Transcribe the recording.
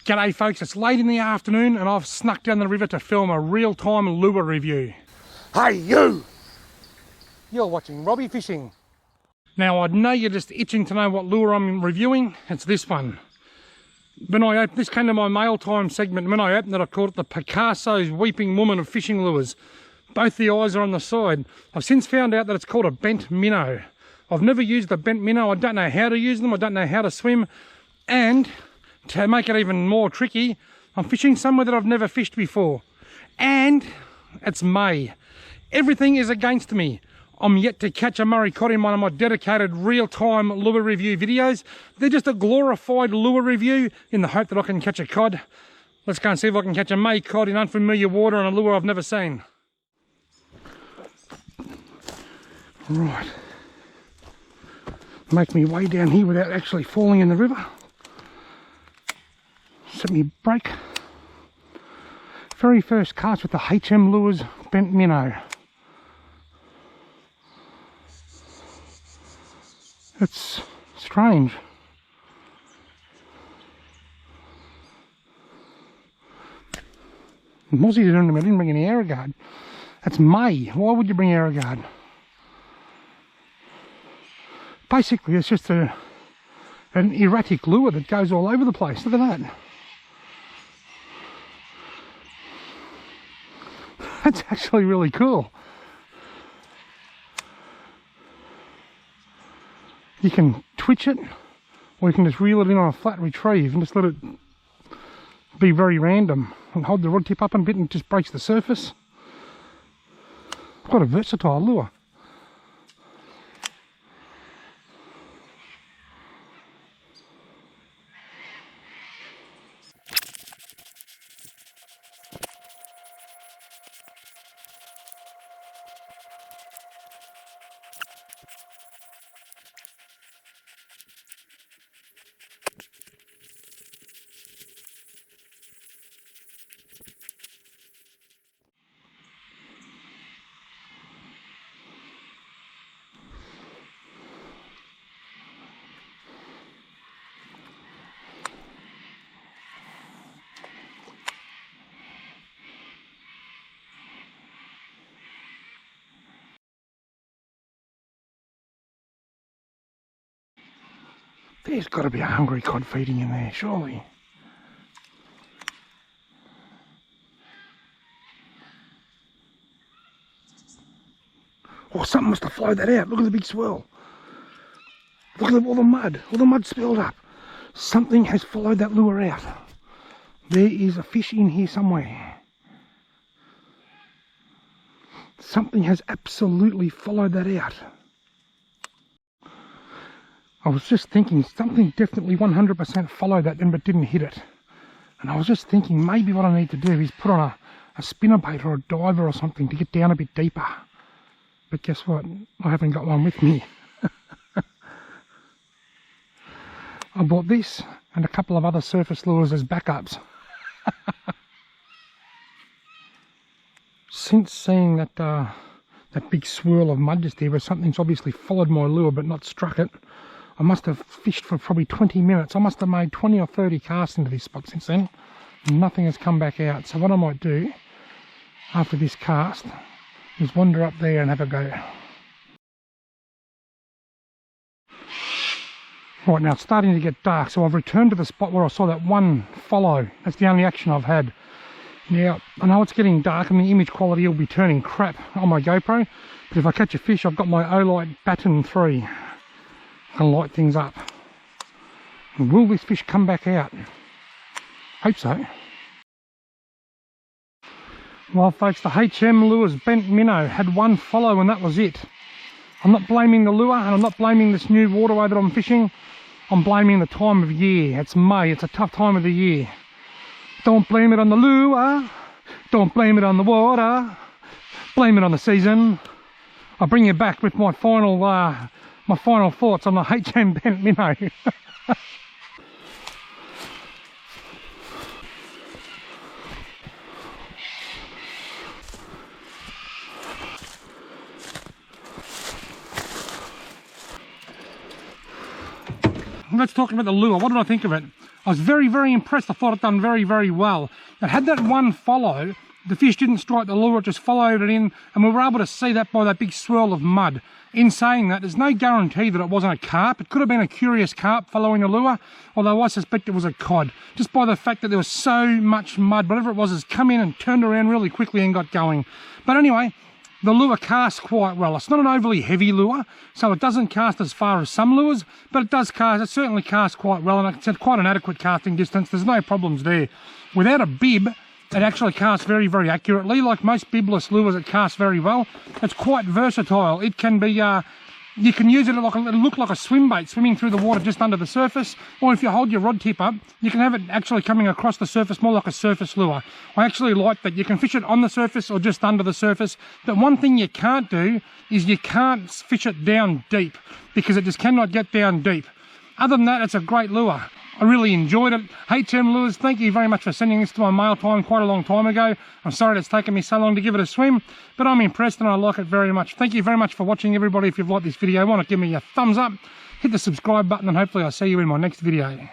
G'day folks, it's late in the afternoon and I've snuck down the river to film a real-time lure review. Hey you! You're watching Robbie Fishing. Now I know you're just itching to know what lure I'm reviewing. It's this one. This came to my mail time segment. When I opened it I called it the Picasso's Weeping Woman of Fishing Lures. Both the eyes are on the side. I've since found out that it's called a bent minnow. I've never used a bent minnow. I don't know how to use them. I don't know how to swim. And to make it even more tricky, I'm fishing somewhere that I've never fished before. And it's May. Everything is against me. I'm yet to catch a Murray cod in one of my dedicated real-time lure review videos. They're just a glorified lure review in the hope that I can catch a cod. Let's go and see if I can catch a May cod in unfamiliar water on a lure I've never seen. Right. Make me way down here without actually falling in the river. Set me brake. Very first cast with the HM Lures bent minnow. It's strange. Mozzie didn't bring any air guard. That's May. Why would you bring air guard? Basically, it's just an erratic lure that goes all over the place. Look at that. That's actually really cool. You can twitch it, or you can just reel it in on a flat retrieve and just let it be very random. And hold the rod tip up a bit and it just breaks the surface. Quite a versatile lure. There's got to be a hungry cod feeding in there, surely. Oh, something must have flowed that out. Look at the big swirl. Look at all the mud spilled up. Something has followed that lure out. There is a fish in here somewhere. Something has absolutely followed that out. I was just thinking something definitely 100% followed that then but didn't hit it. And I was just thinking maybe what I need to do is put on a spinnerbait or a diver or something to get down a bit deeper. But guess what? I haven't got one with me. I bought this and a couple of other surface lures as backups. Since seeing that big swirl of mud just there where something's obviously followed my lure but not struck it, I must have fished for probably 20 minutes. I must have made 20 or 30 casts into this spot since then. And nothing has come back out. So what I might do after this cast is wander up there and have a go. Right, now it's starting to get dark, so I've returned to the spot where I saw that one follow. That's the only action I've had. Now, I know it's getting dark and the image quality will be turning crap on my GoPro, but if I catch a fish, I've got my Olight Baton 3. And light things up. And will this fish come back out? Hope so. Well folks, the HM Lures bent minnow had one follow and that was it. I'm not blaming the lure and I'm not blaming this new waterway that I'm fishing. I'm blaming the time of year. It's May, it's a tough time of the year. Don't blame it on the lure, don't blame it on the water, blame it on the season. I'll bring you back with my final thoughts on the HM bent minnow. Let's talk about the lure. What did I think of it? I was very, very impressed. I thought it done very, very well. It had that one follow. The fish didn't strike the lure, it just followed it in, and we were able to see that by that big swirl of mud. In saying that, there's no guarantee that it wasn't a carp. It could have been a curious carp following the lure, although I suspect it was a cod, just by the fact that there was so much mud. Whatever it was has come in and turned around really quickly and got going. But anyway, the lure casts quite well. It's not an overly heavy lure, so it doesn't cast as far as some lures, but it does cast, it certainly casts quite well, and it's quite an adequate casting distance. There's no problems there. Without a bib, it actually casts very, very accurately. Like most bibless lures, it casts very well. It's quite versatile. It can be, you can use it like it'll look like a swim bait swimming through the water just under the surface, or if you hold your rod tip up, you can have it actually coming across the surface more like a surface lure. I actually like that. You can fish it on the surface or just under the surface, but one thing you can't do is you can't fish it down deep, because it just cannot get down deep. Other than that, it's a great lure. I really enjoyed it. HM Lures, thank you very much for sending this to my mail time quite a long time ago. I'm sorry it's taken me so long to give it a swim, but I'm impressed and I like it very much. Thank you very much for watching, everybody. If you've liked this video, why not give me a thumbs up, hit the subscribe button, and hopefully I'll see you in my next video.